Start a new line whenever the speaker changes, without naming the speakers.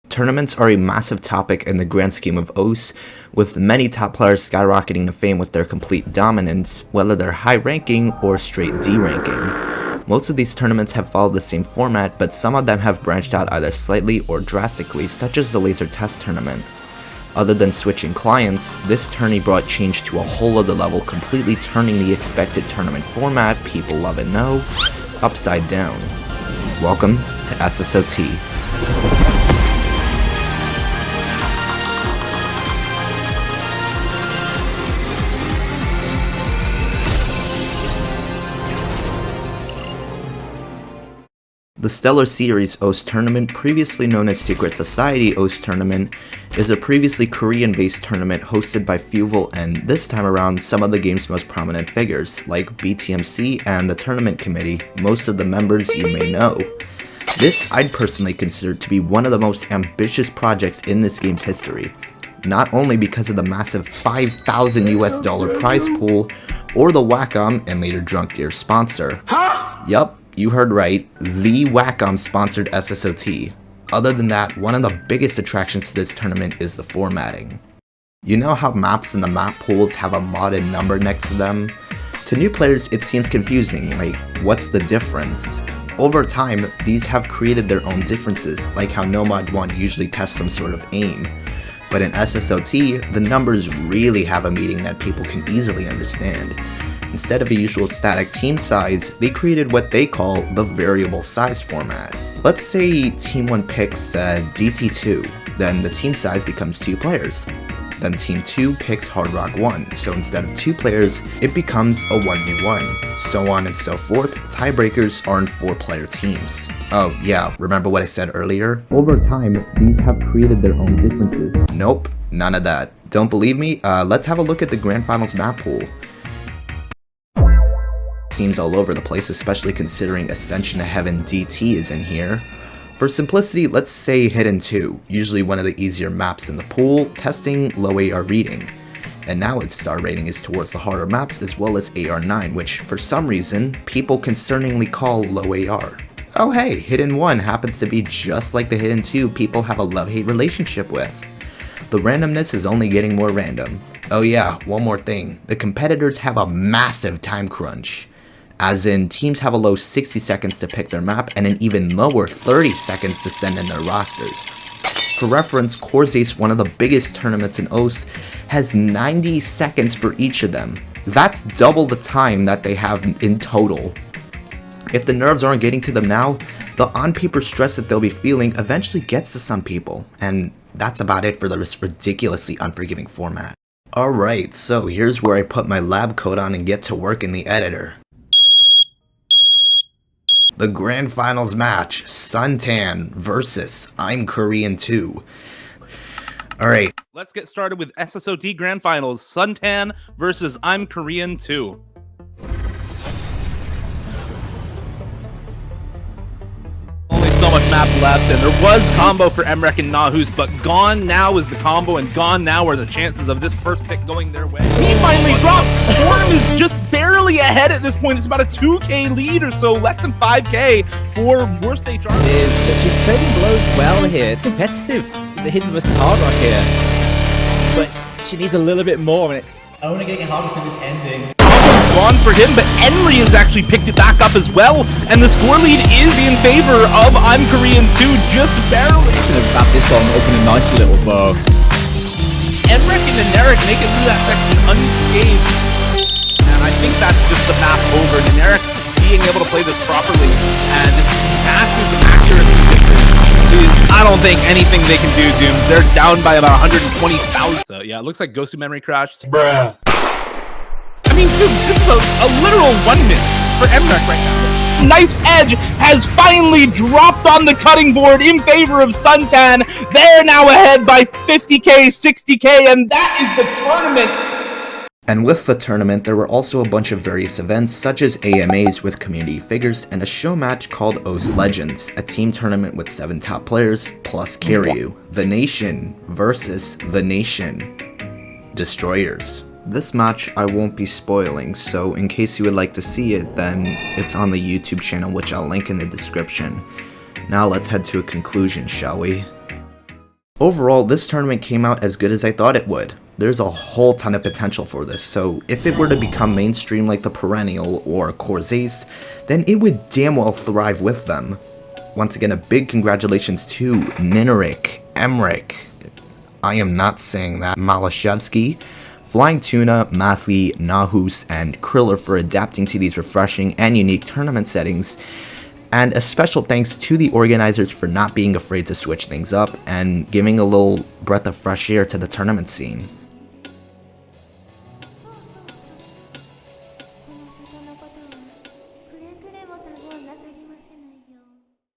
Tournaments are a massive topic in the grand scheme of OS, with many top players skyrocketing to fame with their complete dominance, whether they're high ranking or straight D ranking. Most of these tournaments have followed the same format, but some of them have branched out either slightly or drastically, such as the laser test tournament. Other than switching clients, this tourney brought change to a whole other level, completely turning the expected tournament format people love and know upside down. Welcome to SSOT. The Stellar Series OS Tournament, previously known as Secret Society OS Tournament, is a previously Korean-based tournament hosted by Fuvel and, this time around, some of the game's most prominent figures, like BTMC and the tournament committee, most of the members you may know. This I'd personally consider to be one of the most ambitious projects in this game's history, not only because of the massive $5,000 prize pool, or the Wacom and later Drunk Deer sponsor. Yup. You heard right, the Wacom sponsored SSOT. Other than that, one of the biggest attractions to this tournament is the formatting. You know how maps in the map pools have a modded number next to them? To new players it seems confusing, like what's the difference? Over time, these have created their own differences, like how No Mod 1 usually tests some sort of aim. But in SSOT, the numbers really have a meaning that people can easily understand. Instead of a usual static team size, they created what they call the variable size format. Let's say Team 1 picks DT2, then the team size becomes 2 players. Then Team 2 picks Hard Rock 1, so instead of 2 players, it becomes a 1v1. So on and so forth, tiebreakers are in 4-player teams. Oh yeah, remember what I said earlier? Over time, these have created their own differences. Nope, none of that. Don't believe me? Let's have a look at the Grand Finals map pool. Seems all over the place, especially considering Ascension to Heaven DT is in here. For simplicity, let's say Hidden 2, usually one of the easier maps in the pool, testing low AR reading. And now its star rating is towards the harder maps as well as AR9, which for some reason, people concerningly call low AR. Oh hey, Hidden 1 happens to be just like the Hidden 2 people have a love-hate relationship with. The randomness is only getting more random. Oh yeah, one more thing, the competitors have a massive time crunch. As in, teams have a low 60 seconds to pick their map and an even lower 30 seconds to send in their rosters. For reference, Corsace, one of the biggest tournaments in OS, has 90 seconds for each of them. That's double the time that they have in total. If the nerves aren't getting to them now, the on-paper stress that they'll be feeling eventually gets to some people, and that's about it for this ridiculously unforgiving format. Alright, so here's where I put my lab coat on and get to work in the editor. The Grand Finals match, Suntan versus I'm Korean 2. Alright.
Let's get started with SSOT Grand Finals, Suntan versus I'm Korean 2. Only so much map left, and there was combo for Emrek and Nahus, but gone now is the combo, and gone now are the chances of this first pick going their way. He finally drops! Worm is just barely ahead at this point. It's about a 2k lead or so, less than 5k for worst HR.
It is, but she's trading blows well here. It's competitive, the Hidden versus Hard Rock here. But she needs a little bit more, and it's
only getting harder for this ending.
Gone for him, but Henry has actually picked it back up as well, and the score lead is in favor of I'm Korean 2, just barely.
About this one, open a nice little bow.
Emrek and Neneric make it through that section unscathed, and I think that's just the map over. Neneric being able to play this properly, and massive accuracy victory. I don't think anything they can do, Doom. They're down by about 120,000. So yeah, it looks like Ghost Memory crashed.
Bruh.
I mean, dude, this is a literal 1 minute for Emrek right now. Knife's Edge has finally dropped on the cutting board in favor of Suntan. They're now ahead by 50k, 60k, and that is the tournament.
And with the tournament, there were also a bunch of various events, such as AMAs with community figures, and a show match called OS Legends, a team tournament with 7 top players, plus Kiryu. The Nation versus The Nation. Destroyers. This match I won't be spoiling, so in case you would like to see it, then it's on the YouTube channel, which I'll link in the description. Now let's head to a conclusion, shall we? Overall, this tournament came out as good as I thought it would. There's a whole ton of potential for this, so if it were to become mainstream like the Perennial or Course Ace, then it would damn well thrive with them. Once again, a big congratulations to Nineric, Emric, I am not saying that, Malashevsky, Flying Tuna, Mathy, Nahus, and Kriller for adapting to these refreshing and unique tournament settings, and a special thanks to the organizers for not being afraid to switch things up and giving a little breath of fresh air to the tournament scene.